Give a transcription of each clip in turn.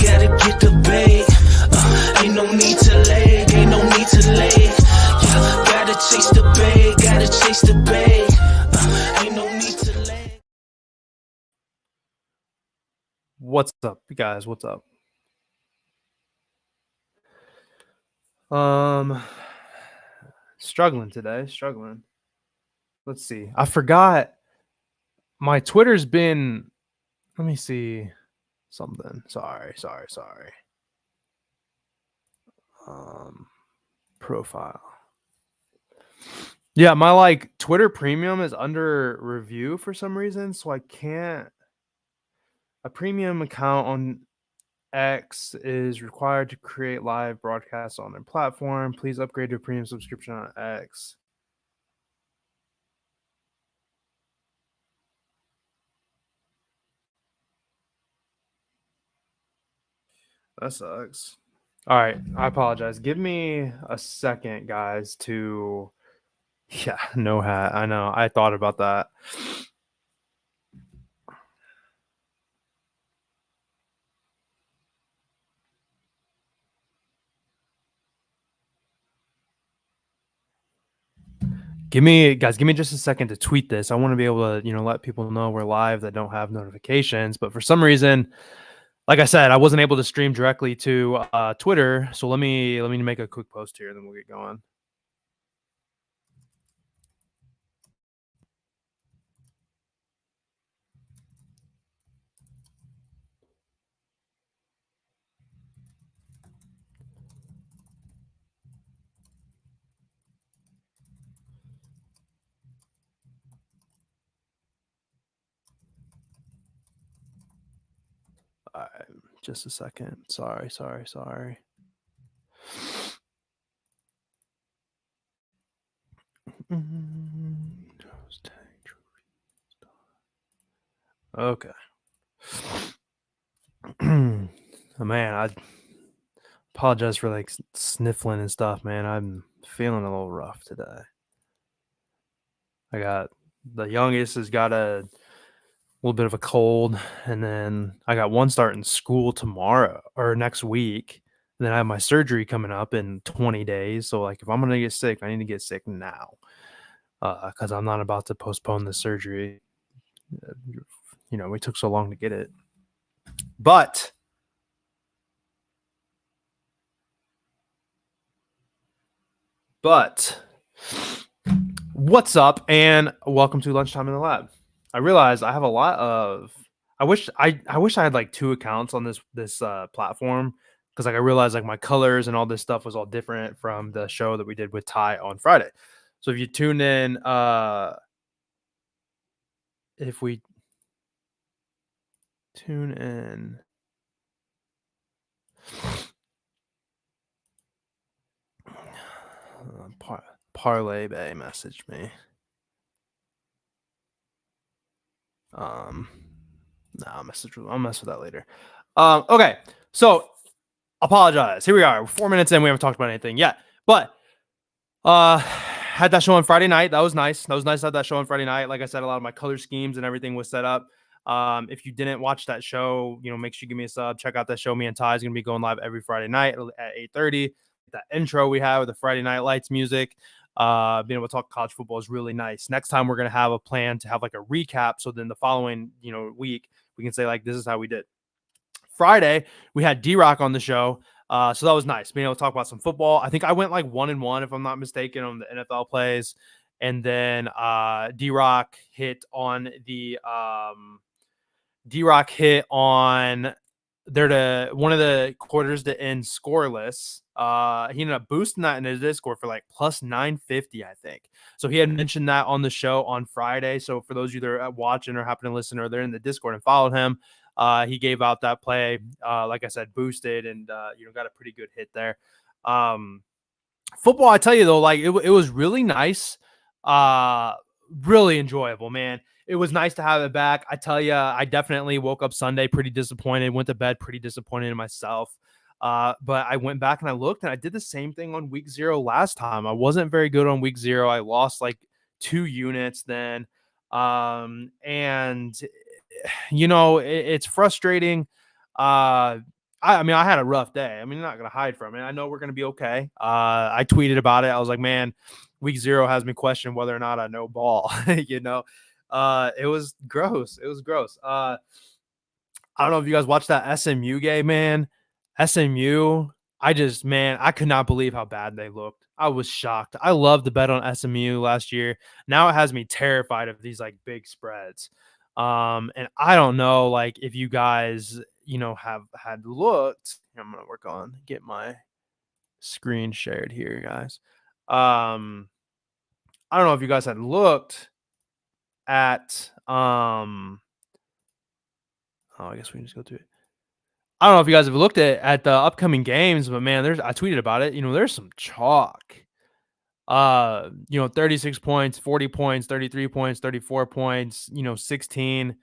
gotta get the bait. Ain't no need to lag, ain't no need to lag. Yeah, gotta chase the bait, gotta chase the bait. Ain't no need to lag. What's up, guys? What's up? Struggling today. Let's see. I forgot my Twitter's been. Let me see something. Sorry. Profile. Yeah, my Twitter premium is under review for some reason, so I can't. A premium account on X is required to create live broadcasts on their platform. Please upgrade to a premium subscription on X. That sucks. All right, I apologize. Give me a second, guys, to... Yeah, no hat. I know. I thought about that. Give me just a second to tweet this. I want to be able to, let people know we're live that don't have notifications. But for some reason, like I said, I wasn't able to stream directly to Twitter. So let me make a quick post here, and then we'll get going. Just a second. Sorry. Okay. Man, I apologize for sniffling and stuff, man. I'm feeling a little rough today. I got the youngest has got a little bit of a cold, and then I got one starting school tomorrow or next week. And then I have my surgery coming up in 20 days. So if I'm gonna get sick, I need to get sick now, because I'm not about to postpone the surgery. We took so long to get it, but what's up, and welcome to Lunchtime in the Lab. I realized I have a lot of. I wish I had 2 accounts on this platform, because I realized my colors and all this stuff was all different from the show that we did with Ty on Friday. So if you tune in, if we tune in. Parlay Bay messaged me. I'll mess with that later. Okay, so apologize. Here we are, 4 minutes in. We haven't talked about anything yet, but had that show on Friday night. That was nice. To have that show on Friday night. Like I said, a lot of my color schemes and everything was set up. If you didn't watch that show, make sure you give me a sub. Check out that show. Me and Ty is gonna be going live every Friday night at 8:30. That intro we have with the Friday Night Lights music. Being able to talk college football is really nice. Next time we're gonna have a plan to have a recap, so then the following week we can say this is how we did. Friday we had D-Rock on the show, so that was nice being able to talk about some football. I think I went 1-1 if I'm not mistaken on the NFL plays, and then D-Rock hit on one of the quarters to end scoreless. He ended up boosting that in his Discord for plus 950, I think. So he had mentioned that on the show on Friday. So for those of you that are watching or happen to listen, or they're in the Discord and followed him, he gave out that play, like I said, boosted, and got a pretty good hit there. Football, I tell you though, it was really nice, really enjoyable, man. It was nice to have it back. I tell you, I definitely woke up Sunday pretty disappointed, went to bed pretty disappointed in myself. But I went back and I looked, and I did the same thing on week 0 last time. I wasn't very good on week 0. I lost 2 units then. And it's frustrating. I I mean, I had a rough day. I mean, I'm not gonna hide from it. I know we're gonna be okay. I tweeted about it. I was like, man, week 0 has me question whether or not I know ball. you know, it was gross. It was gross. I don't know if you guys watched that SMU game, man. SMU, man, I could not believe how bad they looked. I was shocked. I loved the bet on SMU last year. Now it has me terrified of these like big spreads. And I don't know, like if you guys, have had looked. I'm gonna work on get my screen shared here, guys. I don't know if you guys had looked at oh, I guess we can just go through it. I don't know if you guys have looked at the upcoming games, but man, I tweeted about it. There's some chalk. 36 points, 40 points, 33 points, 34 points, 16.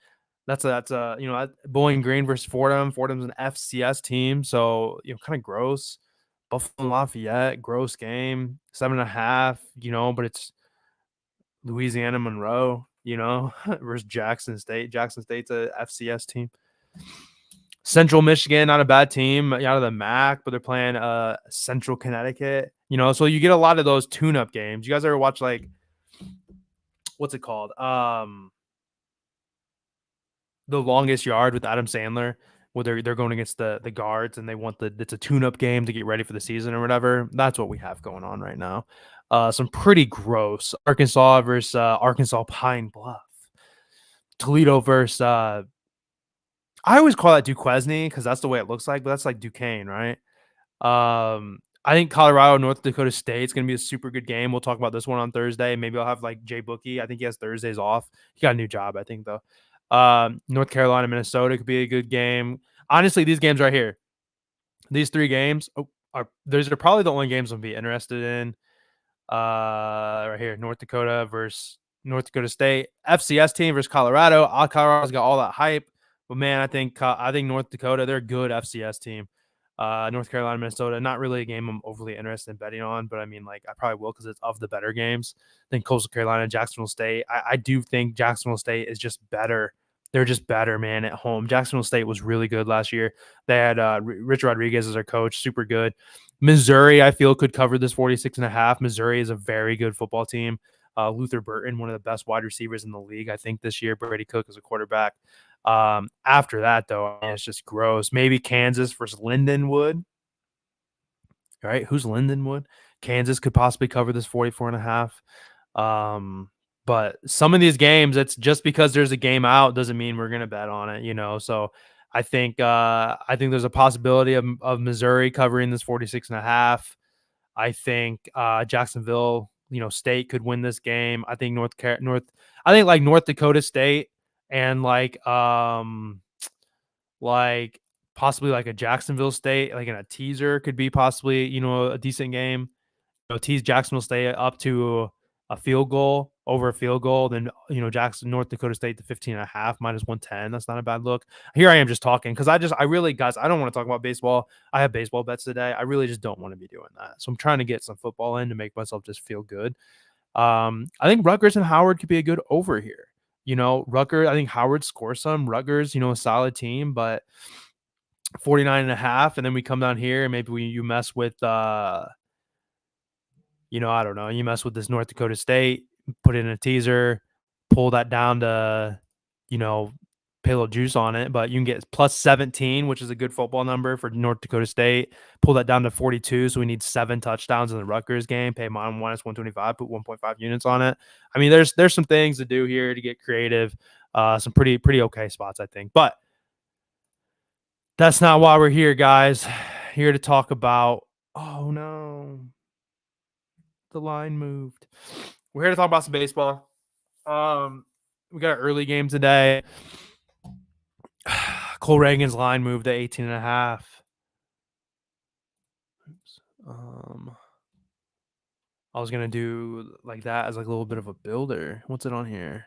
Bowling Green versus Fordham. Fordham's an FCS team, so kind of gross. Buffalo and Lafayette, gross game, 7.5, but it's Louisiana Monroe, versus Jackson State. Jackson State's a FCS team. Central Michigan, not a bad team out of the MAC, but they're playing Central Connecticut. So you get a lot of those tune-up games. You guys ever watch like what's it called? The Longest Yard with Adam Sandler, where they're going against the guards and they want it's a tune-up game to get ready for the season or whatever. That's what we have going on right now. Some pretty gross Arkansas versus Arkansas Pine Bluff. Toledo versus I always call that Duquesne because that's the way it looks like, but that's like Duquesne, right? I think Colorado, North Dakota State is going to be a super good game. We'll talk about this one on Thursday. Maybe I'll have like Jay Bookie. I think he has Thursdays off. He got a new job, I think, though. North Carolina, Minnesota could be a good game. Honestly, these games right here, these 3 games, those are probably the only games I'll be interested in. Right here, North Dakota versus North Dakota State, FCS team versus Colorado. Colorado's got all that hype, but man, I think North Dakota, they're a good FCS team. North Carolina, Minnesota, not really a game I'm overly interested in betting on, but I mean, like I probably will because it's of the better games. I think Coastal Carolina, Jacksonville State. I do think Jacksonville State is just better. They're just better, man, at home. Jacksonville State was really good last year. They had Rich Rodriguez as their coach, super good. Missouri, I feel, could cover this 46.5. Missouri is a very good football team. Luther Burton, one of the best wide receivers in the league, I think, this year. Brady Cook is a quarterback. After that, though, it's just gross. Maybe Kansas versus Lindenwood. All right, who's Lindenwood? Kansas could possibly cover this 44.5. But some of these games, it's just because there's a game out doesn't mean we're gonna bet on it, So I think there's a possibility of Missouri covering this 46.5. I think Jacksonville, State could win this game. I think North Dakota State and like possibly like a Jacksonville State, like in a teaser could be possibly, a decent game. Tease Jacksonville State up to a field goal, over a field goal, then North Dakota State to 15.5 minus 110. That's not a bad look. Here I am just talking because I really, guys, I don't want to talk about baseball. I have baseball bets today. I really just don't want to be doing that. So I'm trying to get some football in to make myself just feel good. I think Rutgers and Howard could be a good over here. Rutgers, I think Howard scores some. Rutgers, a solid team, but 49.5, and then we come down here and maybe you mess with I don't know. You mess with this North Dakota State, put it in a teaser, pull that down to, pay a little juice on it. But you can get plus 17, which is a good football number for North Dakota State. Pull that down to 42. So we need 7 touchdowns in the Rutgers game. Pay minus 125, put 1.5 units on it. I mean, there's some things to do here to get creative. Some pretty okay spots, I think. But that's not why we're here, guys. Here to talk about, oh no, the line moved. We're here to talk about some baseball. We got an early game today. Cole Reagan's line moved to 18.5. I was gonna do like that as like a little bit of a builder. What's it on here?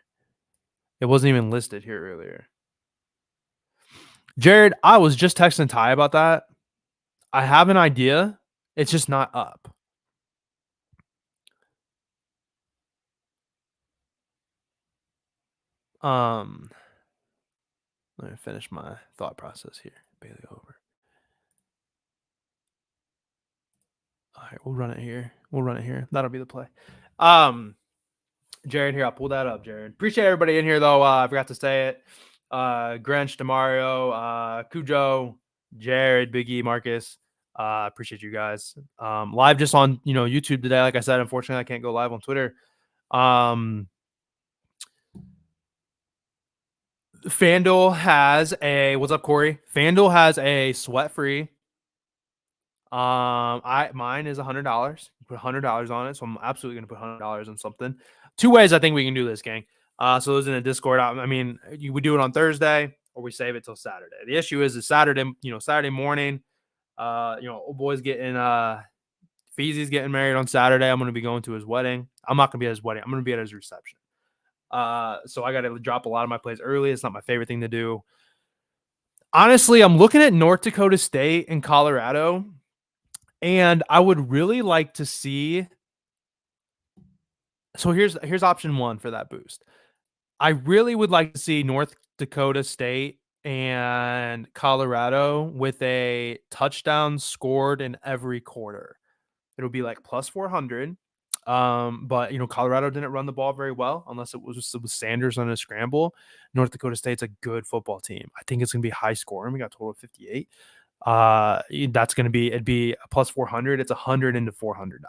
It wasn't even listed here earlier. Jared, I was just texting Ty about that. I have an idea. It's just not up. Let me finish my thought process here. Bailey over. right, we'll run it here. That'll be the play. Jared here. I'll pull that up, Jared. Appreciate everybody in here though. I forgot to say it. Grinch, Demario, Cujo, Jared, Biggie, Marcus. Appreciate you guys. Live just on YouTube today. Like I said, unfortunately, I can't go live on Twitter. FanDuel has a what's up, Corey? FanDuel has a sweat free. Mine is $100. Put $100 on it, so I'm absolutely gonna put $100 on something. Two ways I think we can do this, gang. So those in the Discord. I mean, we do it on Thursday or we save it till Saturday. The issue is Saturday, Saturday morning. Old boy's getting Feezy's getting married on Saturday. I'm gonna be going to his wedding. I'm not gonna be at his wedding. I'm gonna be at his reception. So I gotta drop a lot of my plays early. It's not my favorite thing to do. Honestly, I'm looking at North Dakota State and Colorado. And I would really like to see. So here's option one for that boost. I really would like to see North Dakota State and Colorado with a touchdown scored in every quarter. It'll be like plus 400. But Colorado didn't run the ball very well unless it was Sanders on a scramble. North Dakota State's a good football team. I think it's gonna be high scoring. We got total of 58. That's going to be, it'd be a plus 400. It's $100 into $400.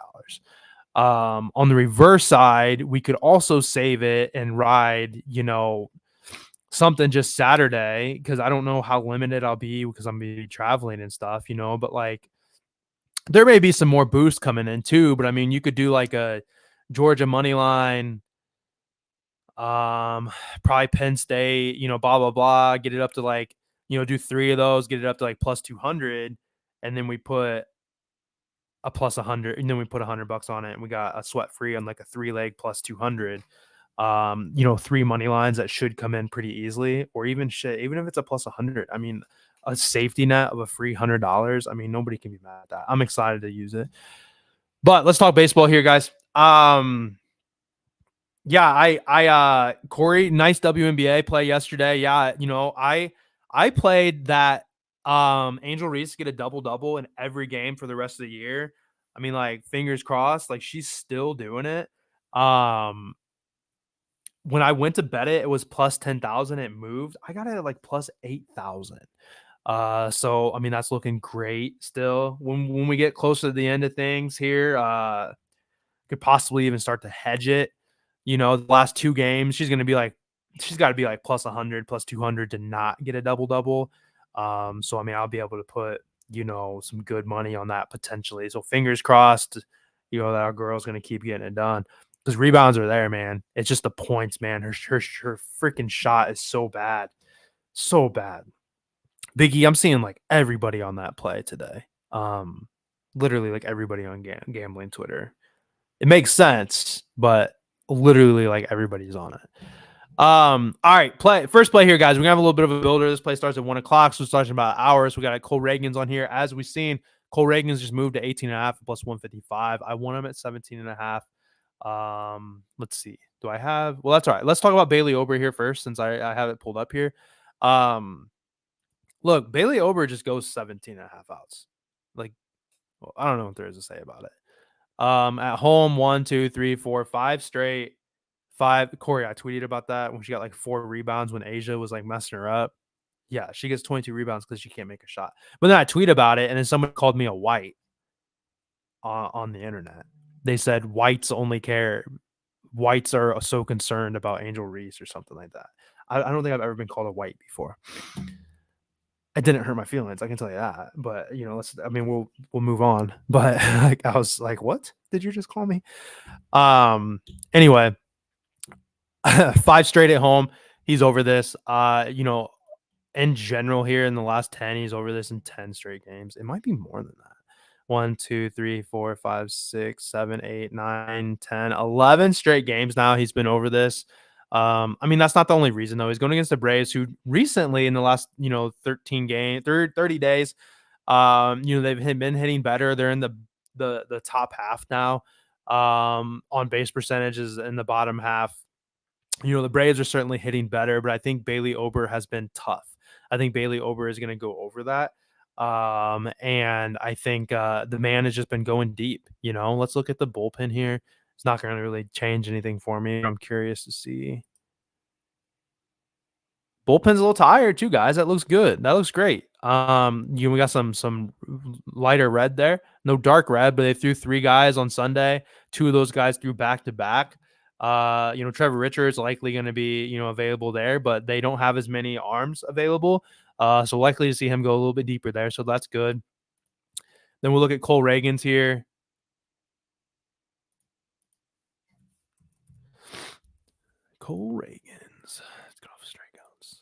On the reverse side, we could also save it and ride, something just Saturday. Cause I don't know how limited I'll be because I'm going to be traveling and stuff, but like there may be some more boost coming in too, but I mean, you could do like a Georgia money line, probably Penn State, blah, blah, blah, get it up to like, do 3 of those, get it up to like plus 200. And then we put a plus 100 and then we put $100 on it and we got a sweat free on like a 3-leg plus 200. 3 money lines that should come in pretty easily, or even if it's a plus 100, I mean, a safety net of a free $100. I mean, nobody can be mad at that. I'm excited to use it, but let's talk baseball here, guys. Yeah, Corey, nice WNBA play yesterday. Yeah, I played that Angel Reese get a double in every game for the rest of the year. I mean, like, fingers crossed, like she's still doing it. When I went to bet it, it was plus 10,000. It moved. I got it at like plus 8,000. So I mean, that's looking great still. When we get closer to the end of things here, could possibly even start to hedge it. The last 2 games, she's got to be like plus 100, plus 200 to not get a double. So I mean, I'll be able to put some good money on that potentially. So fingers crossed, that our girl's gonna keep getting it done because rebounds are there, man. It's just the points, man. Her freaking shot is so bad, so bad. Biggie, I'm seeing like everybody on that play today. Literally like everybody on gambling Twitter. It makes sense, but literally like everybody's on it. All right, first play here, guys. We're gonna have a little bit of a builder. This play starts at 1:00, so it starts in about hours. We got Cole Reagan's on here. As we've seen, Cole Reagan's just moved to 18.5 plus 155. I want him at 17.5. Let's see. Do I have? Well, that's all right. Let's talk about Bailey Ober here first, since I have it pulled up here. Look, Bailey Ober just goes 17.5 outs. Like, well, I don't know what there is to say about it. At home, 1, 2, 3, 4, 5 straight. 5. Corey, I tweeted about that when she got like 4 rebounds when Asia was like messing her up. Yeah, she gets 22 rebounds because she can't make a shot. But then I tweet about it, and then someone called me a white on the internet. They said whites only care. Whites are so concerned about Angel Reese or something like that. I don't think I've ever been called a white before. It didn't hurt my feelings, I can tell you that. But we'll move on. But like, I was like, what did you just call me? Anyway, 5 straight at home. He's over this. In general here in the last 10, he's over this in 10 straight games. It might be more than that. 1, 2, 3, 4, 5, 6, 7, 8, 9, 10, 11 straight games now. He's been over this. I mean, that's not the only reason though. He's going against the Braves, who recently in the last 30 days, they've been hitting better. They're in the top half now. On base percentages in the bottom half. The Braves are certainly hitting better, but I think Bailey Ober has been tough. I think Bailey Ober is going to go over that. And I think the man has just been going deep. Let's look at the bullpen here. It's not going to really change anything for me. I'm curious to see. Bullpen's a little tired too, guys. That looks good. That looks great. We got some lighter red there. No dark red, but they threw 3 guys on Sunday. 2 of those guys threw back to back. Trevor Richards likely going to be, available there, but they don't have as many arms available. So likely to see him go a little bit deeper there. So that's good. Then we'll look at Cole Reagans here. Cole Reagans. Let's get off strikeouts.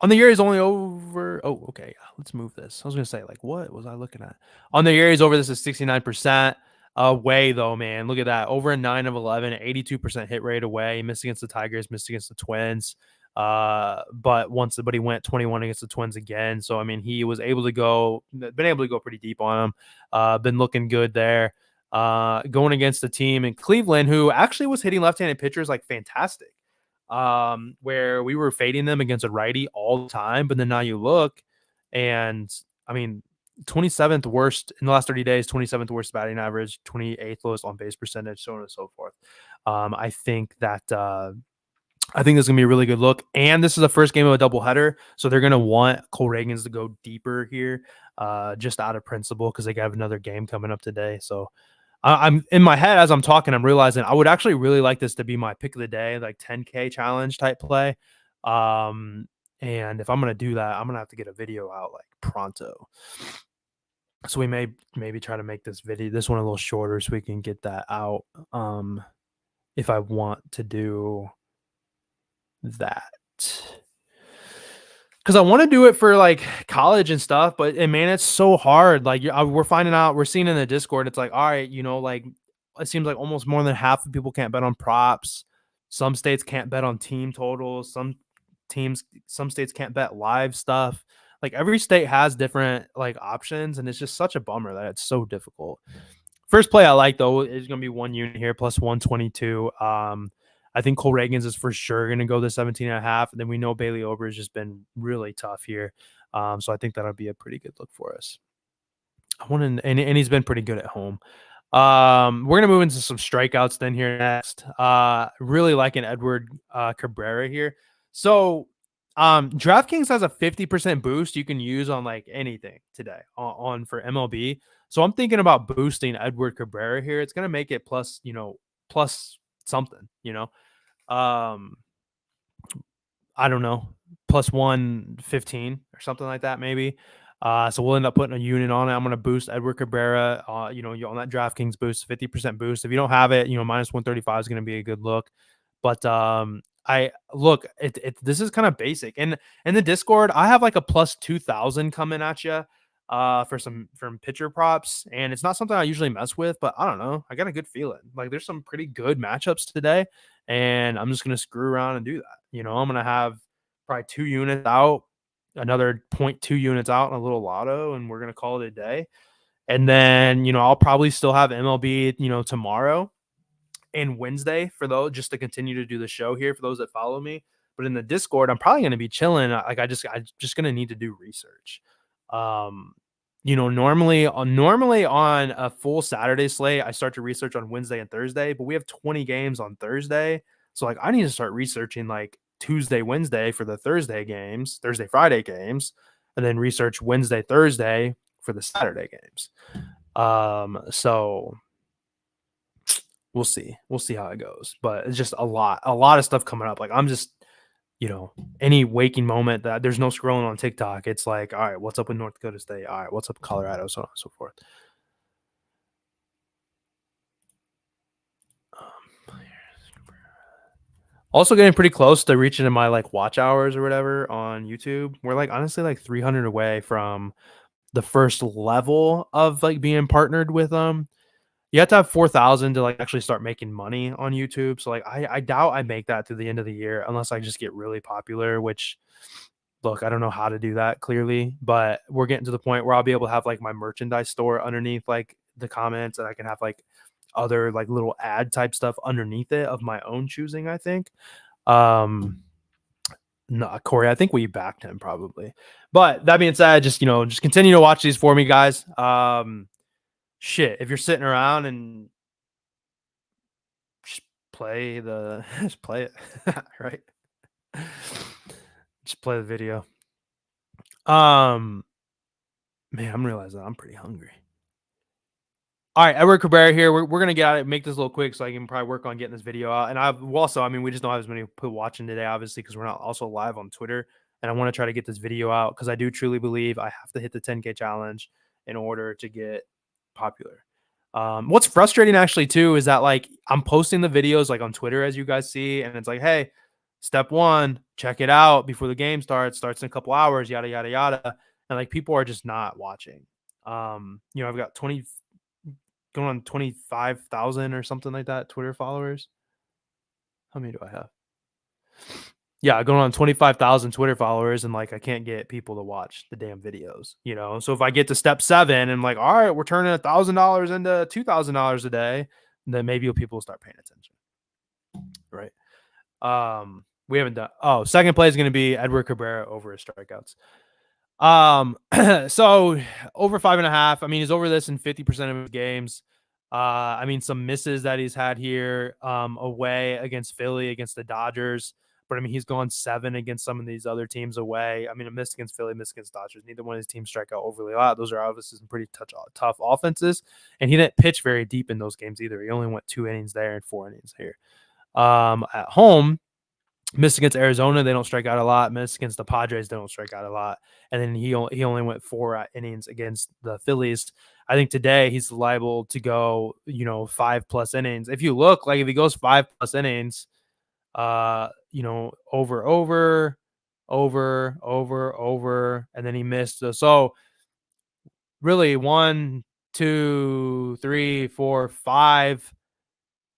On the year, he's only over. Oh, okay. Let's move this. I was gonna say, like, what was I looking at? On the year, he's over. This is 69% away, though, man. Look at that. Over a 9 of 11, 82% hit rate away. He missed against the Tigers, missed against the Twins. But he went 21 against the Twins again. So I mean, he was able to been able to go pretty deep on him. Been looking good there. Going against the team in Cleveland, who actually was hitting left-handed pitchers like fantastic. Where we were fading them against a righty all the time, but then now you look, and I mean, 27th worst in the last 30 days, 27th worst batting average, 28th lowest on base percentage, so on and so forth. I think this is gonna be a really good look, and this is the first game of a doubleheader, so they're gonna want Cole Reagans to go deeper here, just out of principle because they have another game coming up today. So I'm in my head as I'm talking, I'm realizing I would actually really like this to be my pick of the day, like 10K challenge type play. And if I'm gonna do that, I'm gonna have to get a video out like pronto. So we may maybe try to make this one a little shorter so we can get that out. If I want to do that. Because I want to do it for like college and stuff, but man, it's so hard. Like we're finding out, we're seeing in the Discord, it's like, all right, like it seems like almost more than half of people can't bet on props. Some states can't bet on team totals. Some states can't bet live stuff. Like every state has different like options, and it's just such a bummer that it's so difficult. First play I like though is going to be 1 unit here plus 122. I think Cole Reagans is for sure going to go the 17.5. And then we know Bailey Ober has just been really tough here. So I think that'll be a pretty good look for us. And he's been pretty good at home. We're going to move into some strikeouts then here next. Really liking Edward Cabrera here. So DraftKings has a 50% boost you can use on like anything today on for MLB. So I'm thinking about boosting Edward Cabrera here. It's going to make it plus something, I don't know, plus 115 or something like that, maybe. So we'll end up putting a unit on it. I'm going to boost Edward Cabrera, on that DraftKings boost, 50% boost. If you don't have it, minus 135 is going to be a good look. But this is kind of basic. And in the Discord, I have like a plus 2,000 coming at you from pitcher props, and it's not something I usually mess with, but I don't know, I got a good feeling like there's some pretty good matchups today, and I'm just gonna screw around and do that. I'm gonna have probably 2 units out, another 0.2 units out in a little lotto, and we're gonna call it a day. And then I'll probably still have MLB tomorrow and Wednesday for those, just to continue to do the show here for those that follow me. But in the Discord, I'm probably going to be chilling. Like I'm just going to need to do research. Normally on a full Saturday slate, I start to research on Wednesday and Thursday, but we have 20 games on Thursday. So like I need to start researching like Tuesday, Wednesday for the Thursday games, Thursday, Friday games, and then research Wednesday, Thursday for the Saturday games. So we'll see how it goes, but it's just a lot of stuff coming up. Like I'm just, any waking moment that there's no scrolling on TikTok, it's like, all right, what's up with North Dakota State? All right, what's up with Colorado? So on and so forth. Also getting pretty close to reaching in my like watch hours or whatever on YouTube. We're like honestly like 300 away from the first level of like being partnered with them. You have to have 4,000 to like actually start making money on YouTube. So like I doubt I make that to the end of the year unless I just get really popular, which look, I don't know how to do that clearly, but we're getting to the point where I'll be able to have like my merchandise store underneath like the comments, and I can have like other like little ad type stuff underneath it of my own choosing, I think. No, Corey, I think we backed him probably. But that being said, just just continue to watch these for me, guys. Shit, if you're sitting around and just play the just play it, right? Just play the video. Man, I'm realizing I'm pretty hungry. All right, Edward Cabrera here. We're gonna get out of it, make this a little quick so I can probably work on getting this video out. And I've also, I mean, we just don't have as many people watching today, obviously, because we're not also live on Twitter. And I want to try to get this video out because I do truly believe I have to hit the 10K challenge in order to get popular. What's frustrating actually too is that like I'm posting the videos like on Twitter as you guys see, and it's like, hey, step one, check it out before the game starts in a couple hours, yada yada yada. And like people are just not watching. I've got 20 going on 25,000 or something like that Twitter followers. How many do I have? Yeah, going on 25,000 Twitter followers, and like I can't get people to watch the damn videos, So if I get to step 7 and like, all right, we're turning $1,000 into $2,000 a day, then maybe people will start paying attention, right? We haven't done. Oh, second play is going to be Edward Cabrera over his strikeouts. So over 5.5. I mean, he's over this in 50% of his games. I mean, some misses that he's had here, away against Philly, against the Dodgers. But I mean, he's gone 7 against some of these other teams away. I mean, a miss against Philly, miss against Dodgers. Neither one of his teams strike out overly a lot. Those are obviously some pretty tough offenses. And he didn't pitch very deep in those games either. He only went 2 innings there and 4 innings here. At home, missed against Arizona, they don't strike out a lot. Missed against the Padres, they don't strike out a lot. And then he only went 4 innings against the Phillies. I think today he's liable to go, 5+ innings. If you look, like if he goes 5+ innings, over, and then he missed. So really 1, 2, 3, 4, 5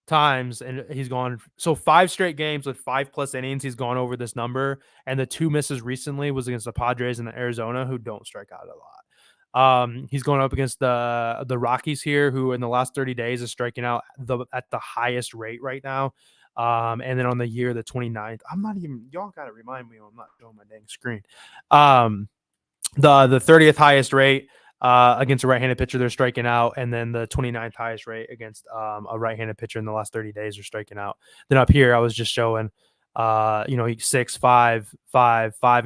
times, and he's gone. So 5 straight games with 5+ innings, he's gone over this number. And the 2 misses recently was against the Padres and the Arizona, who don't strike out a lot. He's going up against the Rockies here, who in the last 30 days is striking out at the highest rate right now. And then on the year, the 29th, I'm not even, y'all got to remind me, I'm not showing my dang screen. The 30th highest rate against a right-handed pitcher, they're striking out, and then the 29th highest rate against a right-handed pitcher in the last 30 days are striking out. Then up here, I was just showing, 6, 5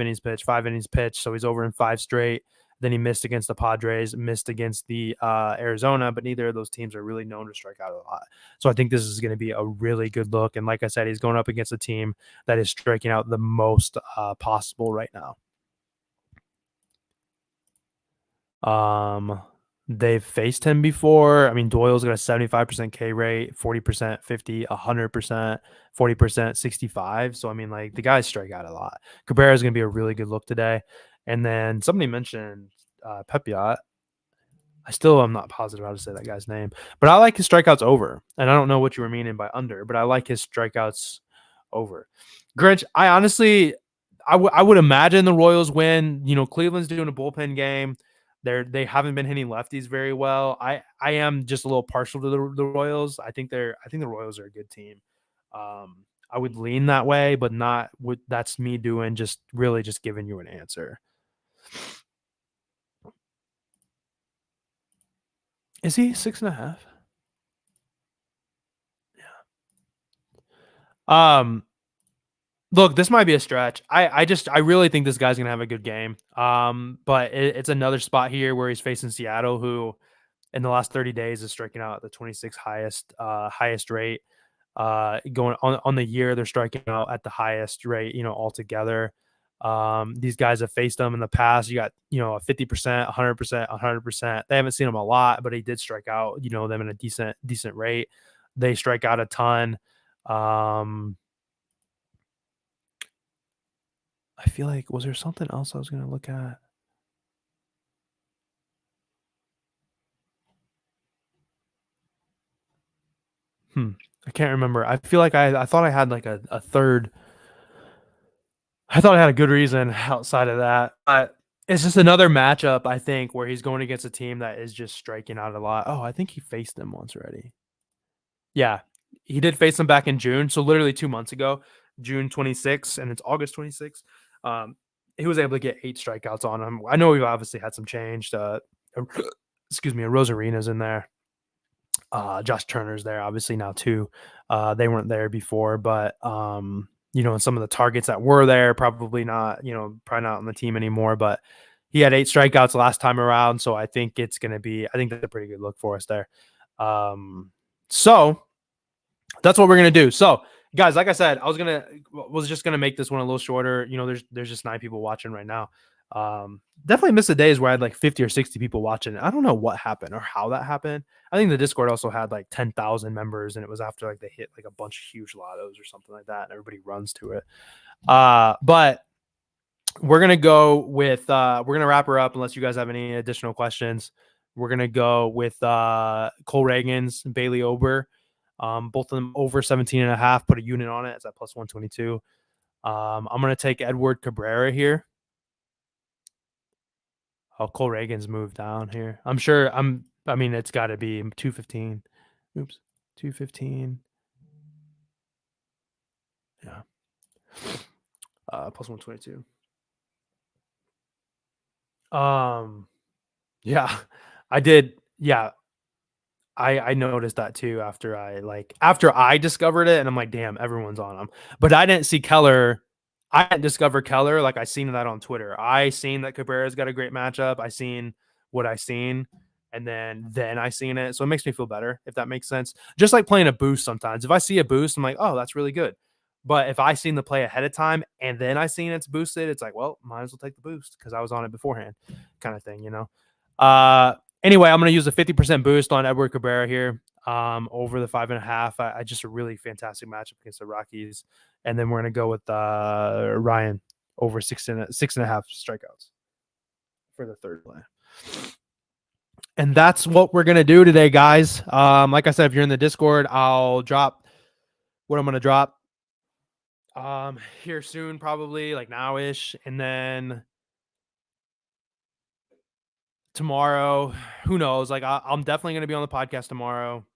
innings pitch, 5 innings pitch, so he's over in 5 straight. Then he missed against the Padres, missed against the Arizona, but neither of those teams are really known to strike out a lot. So I think this is going to be a really good look. And like I said, he's going up against a team that is striking out the most possible right now. They've faced him before. I mean, Doyle's got a 75% K rate, 40%, 50, 100%, 40%, 65. So I mean, like the guys strike out a lot. Cabrera is going to be a really good look today. And then somebody mentioned Pepiot. I still am not positive how to say that guy's name, but I like his strikeouts over. And I don't know what you were meaning by under, but I like his strikeouts over. Grinch, I honestly, I would imagine the Royals win. Cleveland's doing a bullpen game. They haven't been hitting lefties very well. I am just a little partial to the Royals. I think the Royals are a good team. I would lean that way, but not what that's me doing. Just really just giving you an answer. Is he 6.5? Yeah. Look, this might be a stretch. I really think this guy's gonna have a good game. But it's another spot here where he's facing Seattle, who in the last 30 days is striking out at the 26th highest rate. Going on the year, they're striking out at the highest rate, altogether. These guys have faced them in the past. You got, a 50%, 100%, 100%. They haven't seen him a lot, but he did strike out, them in a decent rate. They strike out a ton. I feel like, was there something else I was going to look at? I can't remember. I feel like I thought I had like a third. I thought I had a good reason outside of that. But it's just another matchup, I think, where he's going against a team that is just striking out a lot. Oh, I think he faced them once already. Yeah, he did face them back in June. So literally 2 months ago. June 26th and it's August 26th. He was able to get 8 strikeouts on him. I know we've obviously had some changed. Excuse me, Rosarina's in there. Josh Turner's there, obviously now too. They weren't there before, but and some of the targets that were there, probably not, probably not on the team anymore. But he had 8 strikeouts last time around, so I think it's going to be. I think that's a pretty good look for us there. So that's what we're gonna do. So, guys, like I said, I was just gonna make this one a little shorter. There's just 9 people watching right now. Definitely missed the days where I had like 50 or 60 people watching. I don't know what happened or how that happened. I think the Discord also had like 10,000 members, and it was after like they hit like a bunch of huge lottos or something like that, and everybody runs to it. But we're gonna go with we're gonna wrap her up unless you guys have any additional questions. We're gonna go with Cole Reagans and Bailey Ober. Both of them over 17.5. Put a unit on it. It's at plus 122. I'm gonna take Edward Cabrera here. Oh, Cole Reagan's moved down here. I'm sure. I mean, it's got to be 215. Oops, 215. Yeah. Plus 122. Yeah, I did. Yeah, I noticed that too after I discovered it, and I'm like, damn, everyone's on them. But I didn't see Keller. I didn't discover Keller. Like, I seen that on Twitter. I seen that Cabrera's got a great matchup. I seen what I seen, and then I seen it. So it makes me feel better, if that makes sense. Just like playing a boost sometimes. If I see a boost, I'm like, oh, that's really good. But if I seen the play ahead of time and then I seen it's boosted, it's like, well, might as well take the boost because I was on it beforehand, kind of thing, Anyway, I'm going to use a 50% boost on Edward Cabrera here over the 5.5. I just a really fantastic matchup against the Rockies. And then we're going to go with Ryan over 6.5 strikeouts for the third play. And that's what we're going to do today, guys. Like I said, if you're in the Discord, I'll drop what I'm going to drop here soon, probably like now-ish. And then tomorrow, who knows? Like I'm definitely going to be on the podcast tomorrow.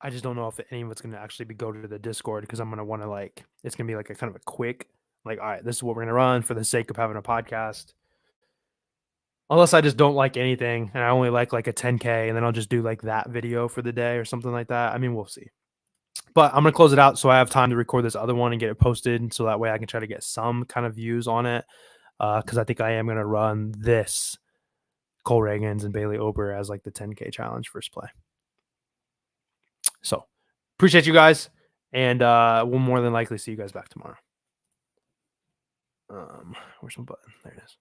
I just don't know if any of it's going to actually go to the Discord because I'm going to want to it's going to be like a kind of a quick, all right, this is what we're going to run for the sake of having a podcast. Unless I just don't like anything and I only like a 10K and then I'll just do like that video for the day or something like that. I mean, we'll see. But I'm going to close it out so I have time to record this other one and get it posted so that way I can try to get some kind of views on it because I think I am going to run this Cole Reagans and Bailey Ober as like the 10K challenge first play. So appreciate you guys, and we'll more than likely see you guys back tomorrow. Where's my button? There it is.